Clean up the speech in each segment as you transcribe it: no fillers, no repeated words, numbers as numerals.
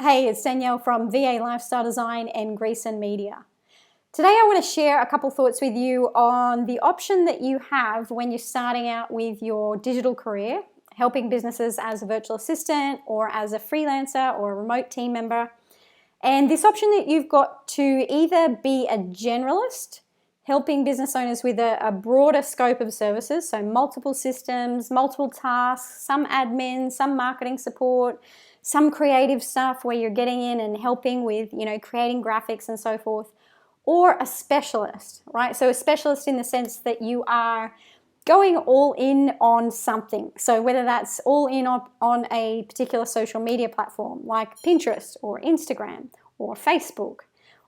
Hey, it's Danielle from VA Lifestyle Design and Greason Media. Today I want to share a couple thoughts with you on the option that you have when you're starting out with your digital career, helping businesses as a virtual assistant or as a freelancer or a remote team member. And this option that you've got to either be a generalist, helping business owners with a broader scope of services, so multiple systems, multiple tasks, some admin, some marketing support, some creative stuff where you're getting in and helping with, creating graphics and so forth, or a specialist, right? So a specialist in the sense that you are going all in on something. So whether that's all in on a particular social media platform like Pinterest or Instagram or Facebook,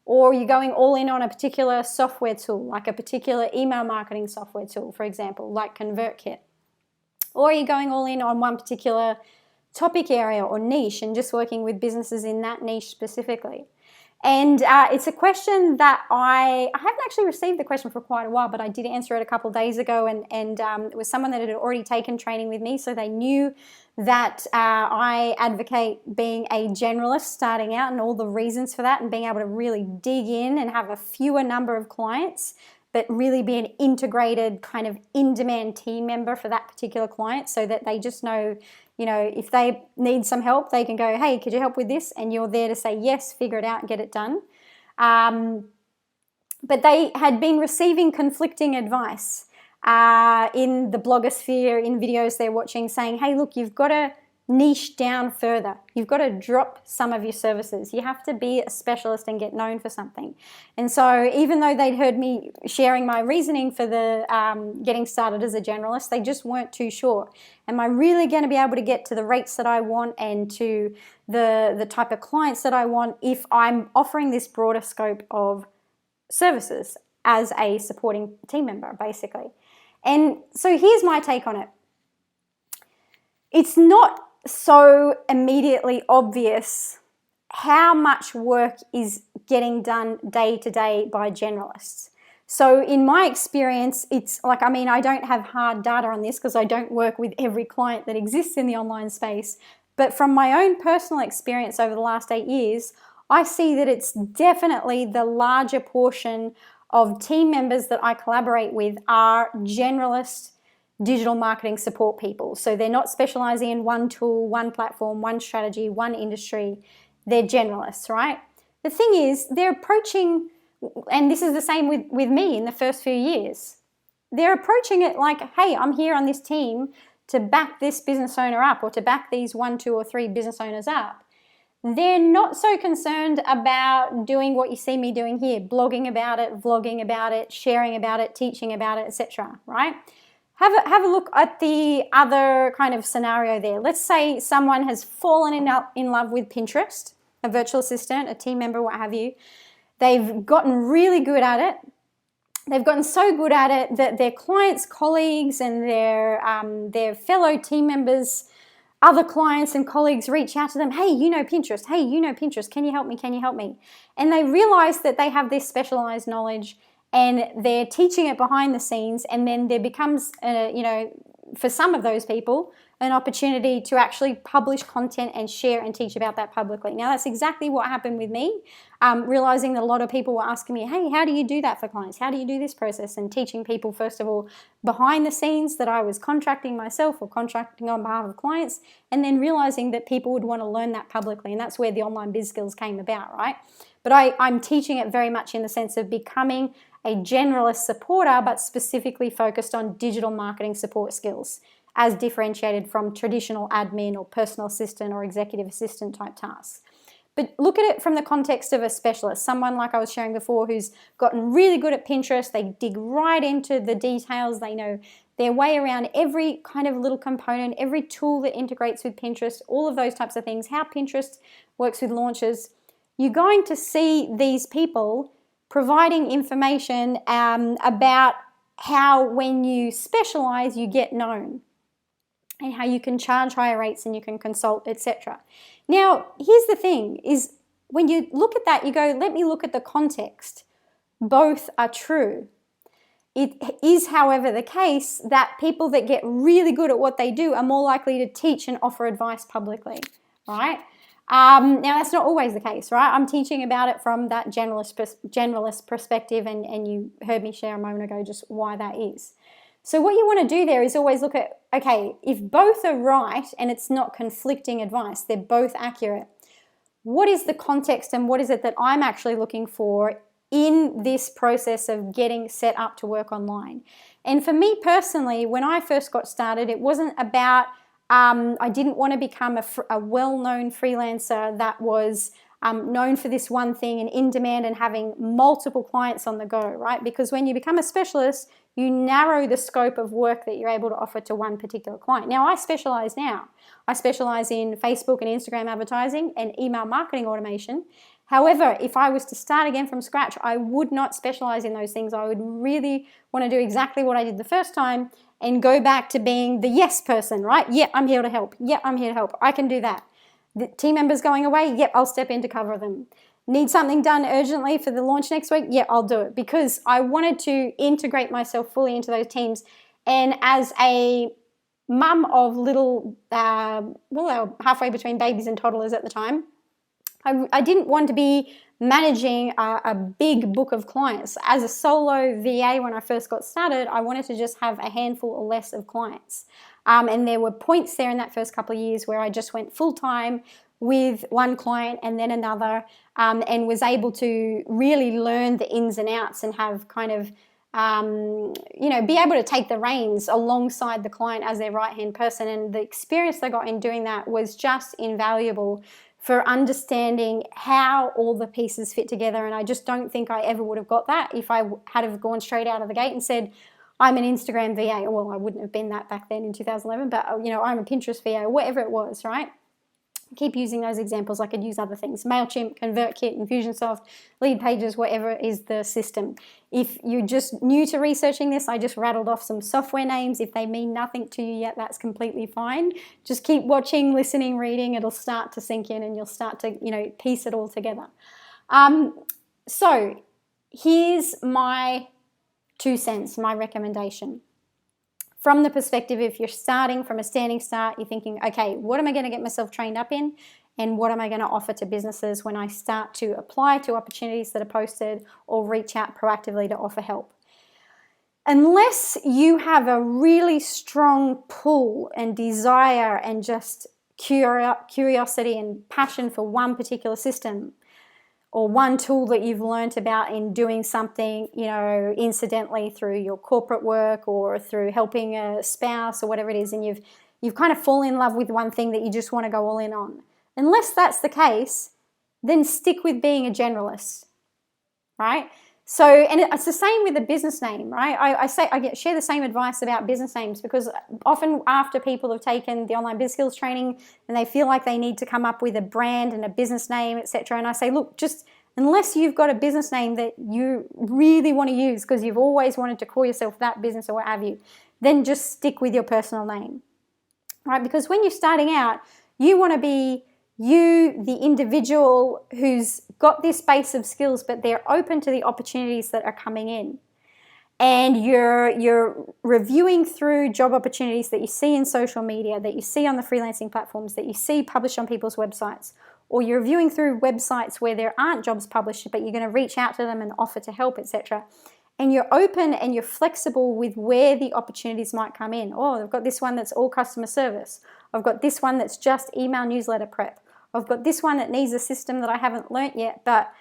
or you're going all in on a particular software tool, like a particular email marketing software tool, for example, like ConvertKit, or you're going all in on one particular topic area or niche and just working with businesses in that niche specifically. And it's a question that I haven't actually received the question for quite a while, but I did answer it a couple of days ago, and it was someone that had already taken training with me, so they knew that I advocate being a generalist starting out and all the reasons for that, and being able to really dig in and have a fewer number of clients, but really be an integrated kind of in-demand team member for that particular client, so that they just know, if they need some help, they can go, hey, could you help with this? And you're there to say yes, figure it out and get it done. But they had been receiving conflicting advice in the blogosphere, in videos they're watching, saying, hey, look, you've got to niche down further. You've got to drop some of your services. You have to be a specialist and get known for something. And so even though they'd heard me sharing my reasoning for the getting started as a generalist, they just weren't too sure. Am I really going to be able to get to the rates that I want and to the type of clients that I want if I'm offering this broader scope of services as a supporting team member, basically? And so here's my take on it. It's not so immediately obvious how much work is getting done day to day by generalists. So in my experience, it's like, I don't have hard data on this because I don't work with every client that exists in the online space. But from my own personal experience over the last 8 years, I see that it's definitely the larger portion of team members that I collaborate with are generalist digital marketing support people. So they're not specializing in one tool, one platform, one strategy, one industry. They're generalists, right? The thing is, they're approaching, and this is the same with me in the first few years, they're approaching it like, hey, I'm here on this team to back this business owner up or to back these 1, 2, or 3 business owners up. They're not so concerned about doing what you see me doing here, blogging about it, vlogging about it, sharing about it, teaching about it, etc., right? Have a look at the other kind of scenario there. Let's say someone has fallen in love with Pinterest, a virtual assistant, a team member, what have you. They've gotten really good at it. They've gotten so good at it that their clients, colleagues, and their fellow team members, other clients and colleagues reach out to them, hey, Pinterest, hey, Pinterest, can you help me, can you help me? And they realize that they have this specialized knowledge and they're teaching it behind the scenes, and then there becomes, for some of those people, an opportunity to actually publish content and share and teach about that publicly. Now, that's exactly what happened with me, realizing that a lot of people were asking me, hey, how do you do that for clients? How do you do this process? And teaching people, first of all, behind the scenes that I was contracting myself or contracting on behalf of clients, and then realizing that people would want to learn that publicly. And that's where the online biz skills came about, right? But I'm teaching it very much in the sense of becoming a generalist supporter, but specifically focused on digital marketing support skills, as differentiated from traditional admin or personal assistant or executive assistant type tasks. But look at it from the context of a specialist, someone like I was sharing before who's gotten really good at Pinterest. They dig right into the details. They know their way around every kind of little component, every tool that integrates with Pinterest, all of those types of things, how Pinterest works with launches. You're going to see these people providing information about how when you specialize, you get known, and how you can charge higher rates and you can consult, etc. Now, here's the thing, is when you look at that, you go, let me look at the context. Both are true. It is, however, the case that people that get really good at what they do are more likely to teach and offer advice publicly, right? Now, that's not always the case, right? I'm teaching about it from that generalist perspective, and you heard me share a moment ago just why that is. So what you want to do there is always look at, okay, if both are right and it's not conflicting advice, they're both accurate, what is the context and what is it that I'm actually looking for in this process of getting set up to work online? And for me personally, when I first got started, it wasn't about, I didn't want to become a well-known freelancer that was known for this one thing and in demand and having multiple clients on the go, right? Because when you become a specialist, you narrow the scope of work that you're able to offer to one particular client. Now, I specialize now. I specialize in Facebook and Instagram advertising and email marketing automation. However, if I was to start again from scratch, I would not specialize in those things. I would really want to do exactly what I did the first time and go back to being the yes person, right? Yeah, I'm here to help. Yeah, I'm here to help. I can do that. The team members going away? Yep, I'll step in to cover them. Need something done urgently for the launch next week? Yeah, I'll do it, because I wanted to integrate myself fully into those teams. And as a mum of little, they were halfway between babies and toddlers at the time, I didn't want to be managing a big book of clients. As a solo VA, when I first got started, I wanted to just have a handful or less of clients. And there were points there in that first couple of years where I just went full-time with one client and then another, and was able to really learn the ins and outs and have kind of, be able to take the reins alongside the client as their right-hand person. And the experience I got in doing that was just invaluable for understanding how all the pieces fit together. And I just don't think I ever would have got that if I had have gone straight out of the gate and said, I'm an Instagram VA. Well, I wouldn't have been that back then in 2011, but I'm a Pinterest VA, whatever it was, right? Keep using those examples. I could use other things: MailChimp, ConvertKit, Infusionsoft, Leadpages, whatever is the system. If you're just new to researching this, I just rattled off some software names. If they mean nothing to you yet, that's completely fine. Just keep watching, listening, reading. It'll start to sink in and you'll start to, piece it all together. So here's my 2 cents, my recommendation. From the perspective, if you're starting from a standing start, you're thinking, okay, what am I going to get myself trained up in? And what am I going to offer to businesses when I start to apply to opportunities that are posted or reach out proactively to offer help? Unless you have a really strong pull and desire and just curiosity and passion for one particular system, or one tool that you've learnt about in doing something, incidentally through your corporate work or through helping a spouse or whatever it is, and you've kind of fallen in love with one thing that you just want to go all in on. Unless that's the case, then stick with being a generalist, right? So, and it's the same with a business name, right? I share the same advice about business names, because often after people have taken the online biz skills training and they feel like they need to come up with a brand and a business name, etc. And I say, look, just unless you've got a business name that you really want to use because you've always wanted to call yourself that business or what have you, then just stick with your personal name, right? Because when you're starting out, you want to be you, the individual who's got this base of skills, but they're open to the opportunities that are coming in. And you're reviewing through job opportunities that you see in social media, that you see on the freelancing platforms, that you see published on people's websites, or you're reviewing through websites where there aren't jobs published, but you're going to reach out to them and offer to help, etc. And you're open and you're flexible with where the opportunities might come in. Oh, I've got this one that's all customer service. I've got this one that's just email newsletter prep. I've got this one that needs a system that I haven't learnt yet, but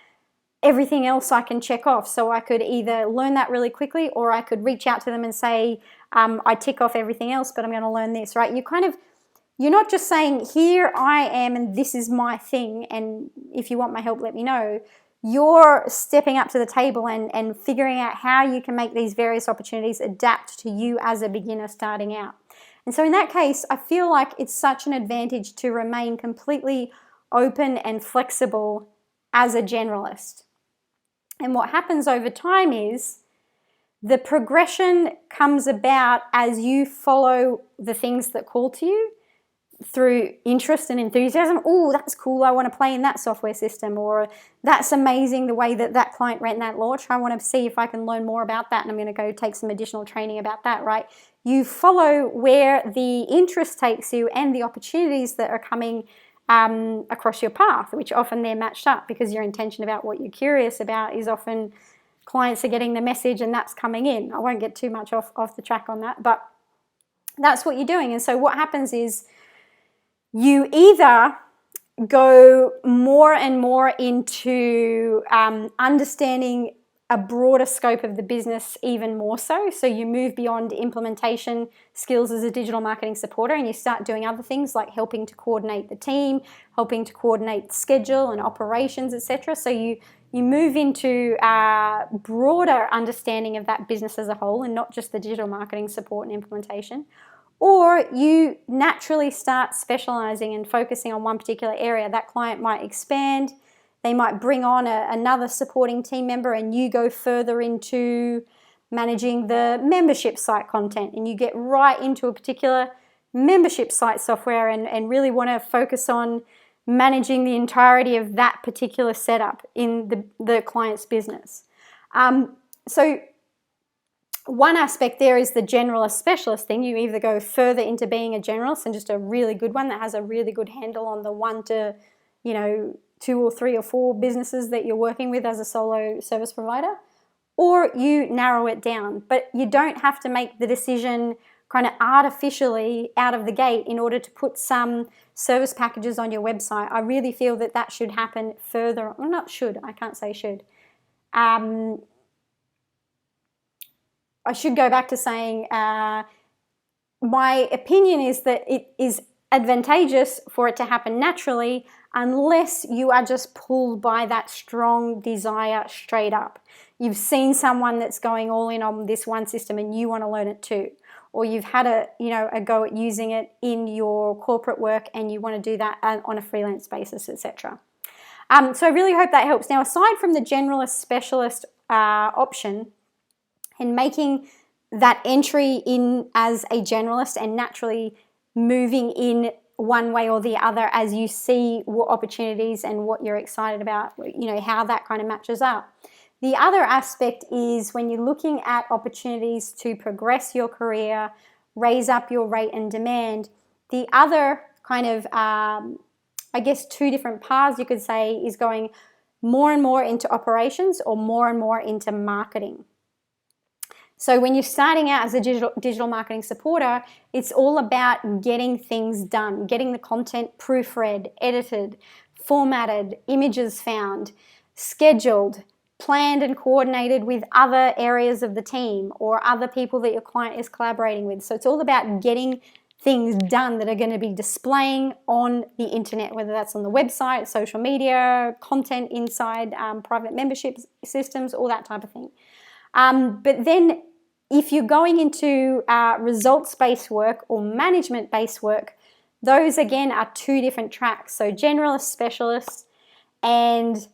everything else I can check off. So I could either learn that really quickly, or I could reach out to them and say, I tick off everything else, but I'm going to learn this, right? You're not just saying, here I am and this is my thing, and if you want my help, let me know. You're stepping up to the table and figuring out how you can make these various opportunities adapt to you as a beginner starting out. And so in that case, I feel like it's such an advantage to remain completely open and flexible as a generalist. And what happens over time is the progression comes about as you follow the things that call to you through interest and enthusiasm. Oh, that's cool. I want to play in that software system. Or that's amazing the way that client ran that launch. I want to see if I can learn more about that, and I'm going to go take some additional training about that, right? You follow where the interest takes you and the opportunities that are coming across your path, which often they're matched up because your intention about what you're curious about is often clients are getting the message and that's coming in. I won't get too much off the track on that, but that's what you're doing. And so what happens is you either go more and more into understanding a broader scope of the business even more so. So you move beyond implementation skills as a digital marketing supporter and you start doing other things like helping to coordinate the team, helping to coordinate schedule and operations, etc. So you move into a broader understanding of that business as a whole and not just the digital marketing support and implementation. Or you naturally start specializing and focusing on one particular area. That client might expand. They might bring on another supporting team member and you go further into managing the membership site content and you get right into a particular membership site software and really want to focus on managing the entirety of that particular setup in the client's business. So one aspect there is the generalist specialist thing. You either go further into being a generalist and just a really good one that has a really good handle on the 1 to 2 or 3 or 4 businesses that you're working with as a solo service provider, or you narrow it down. But you don't have to make the decision kind of artificially out of the gate in order to put some service packages on your website. I really feel that should happen further. Well, not should, I can't say should. I should go back to saying my opinion is that it is advantageous for it to happen naturally unless you are just pulled by that strong desire straight up. You've seen someone that's going all in on this one system and you want to learn it too. Or you've had a go at using it in your corporate work and you want to do that on a freelance basis, etc. So I really hope that helps. Now, aside from the generalist specialist option, and making that entry in as a generalist and naturally moving in one way or the other as you see what opportunities and what you're excited about, how that kind of matches up. The other aspect is when you're looking at opportunities to progress your career, raise up your rate and demand, the other kind of, 2 different paths you could say is going more and more into operations or more and more into marketing. So when you're starting out as a digital marketing supporter, it's all about getting things done, getting the content proofread, edited, formatted, images found, scheduled, planned and coordinated with other areas of the team or other people that your client is collaborating with. So it's all about getting things done that are going to be displaying on the internet, whether that's on the website, social media, content inside private membership systems, all that type of thing. But then if you're going into results-based work or management-based work, those again are 2 different tracks. So generalist specialist and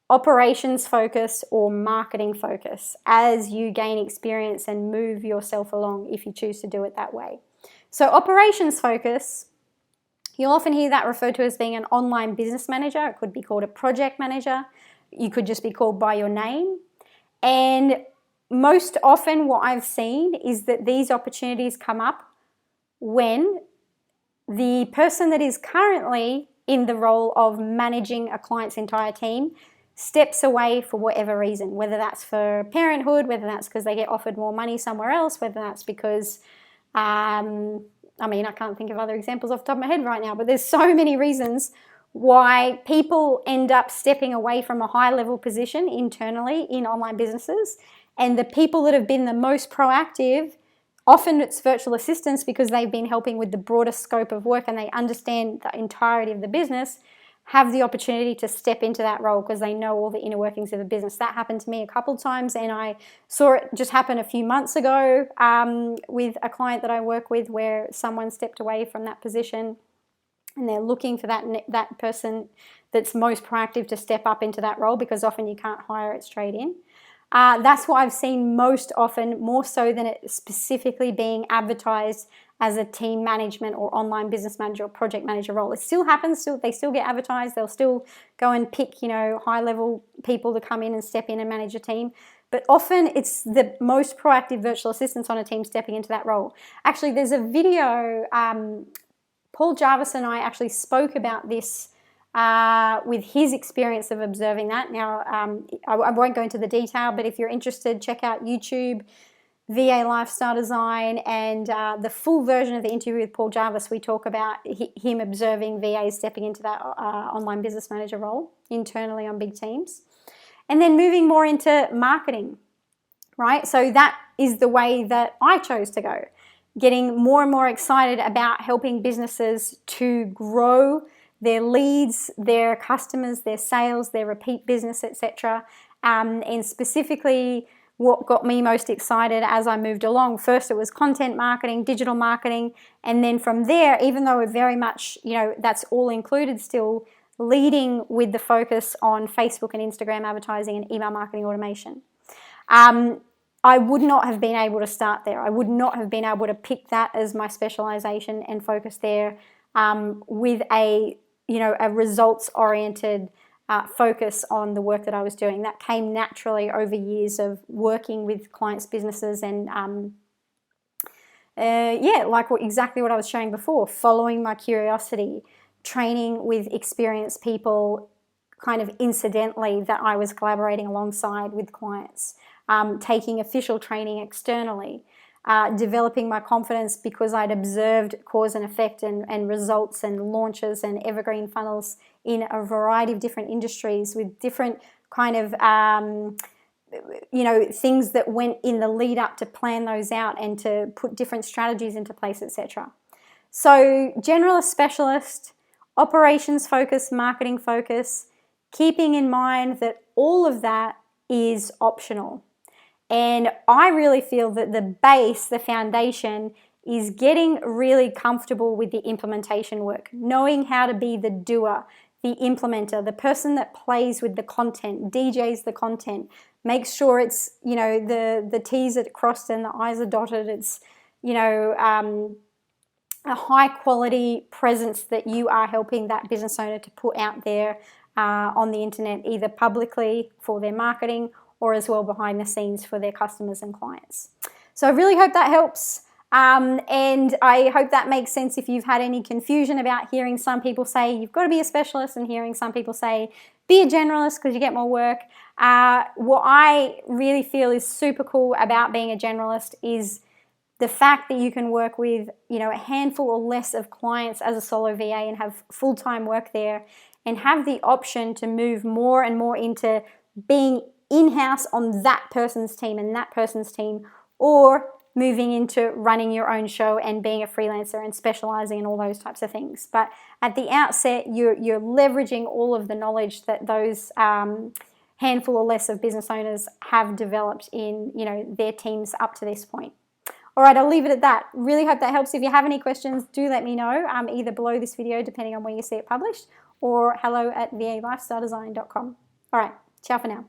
operations focus or marketing focus as you gain experience and move yourself along if you choose to do it that way. So operations focus, you'll often hear that referred to as being an online business manager. It could be called a project manager. You could just be called by your name. And most often what I've seen is that these opportunities come up when the person that is currently in the role of managing a client's entire team steps away for whatever reason, whether that's for parenthood, whether that's because they get offered more money somewhere else, whether that's because, I can't think of other examples off the top of my head right now, but there's so many reasons why people end up stepping away from a high-level position internally in online businesses. And the people that have been the most proactive, often it's virtual assistants because they've been helping with the broader scope of work and they understand the entirety of the business, have the opportunity to step into that role because they know all the inner workings of the business. That happened to me a couple of times and I saw it just happen a few months ago with a client that I work with where someone stepped away from that position and they're looking for that person that's most proactive to step up into that role because often you can't hire it straight in. That's what I've seen most often, more so than it specifically being advertised as a team management or online business manager or project manager role. It still happens, they still get advertised, they'll still go and pick, high-level people to come in and step in and manage a team. But often it's the most proactive virtual assistants on a team stepping into that role. Actually, there's a video Paul Jarvis and I actually spoke about this with his experience of observing that. Now, I won't go into the detail, but if you're interested, check out YouTube, VA Lifestyle Design, and the full version of the interview with Paul Jarvis. We talk about him observing VAs stepping into that online business manager role internally on big teams. And then moving more into marketing, right? So that is the way that I chose to go, getting more and more excited about helping businesses to grow their leads, their customers, their sales, their repeat business, etc. And specifically, what got me most excited as I moved along, first it was content marketing, digital marketing, and then from there, even though we're very much, that's all included still, leading with the focus on Facebook and Instagram advertising and email marketing automation. I would not have been able to start there. I would not have been able to pick that as my specialization and focus there with a results-oriented focus on the work that I was doing. That came naturally over years of working with clients' businesses and exactly what I was showing before, following my curiosity, training with experienced people kind of incidentally that I was collaborating alongside with clients, taking official training externally, developing my confidence because I'd observed cause and effect and results and launches and evergreen funnels in a variety of different industries with different kind of things that went in the lead up to plan those out and to put different strategies into place, etc. So generalist, specialist, operations focus, marketing focus, keeping in mind that all of that is optional. And I really feel that the base, the foundation, is getting really comfortable with the implementation work, knowing how to be the doer, the implementer, the person that plays with the content, DJs the content, makes sure it's, the T's are crossed and the I's are dotted. It's, a high quality presence that you are helping that business owner to put out there on the internet, either publicly for their marketing or as well behind the scenes for their customers and clients. So I really hope that helps. And I hope that makes sense if you've had any confusion about hearing some people say you've got to be a specialist and hearing some people say be a generalist because you get more work. What I really feel is super cool about being a generalist is the fact that you can work with, a handful or less of clients as a solo VA and have full-time work there and have the option to move more and more into being in-house on that person's team and that person's team, or moving into running your own show and being a freelancer and specializing in all those types of things. But at the outset, you're leveraging all of the knowledge that those handful or less of business owners have developed in their teams up to this point. All right, I'll leave it at that. Really hope that helps. If you have any questions, do let me know, either below this video, depending on where you see it published, or hello@valifestyledesign.com. All right, ciao for now.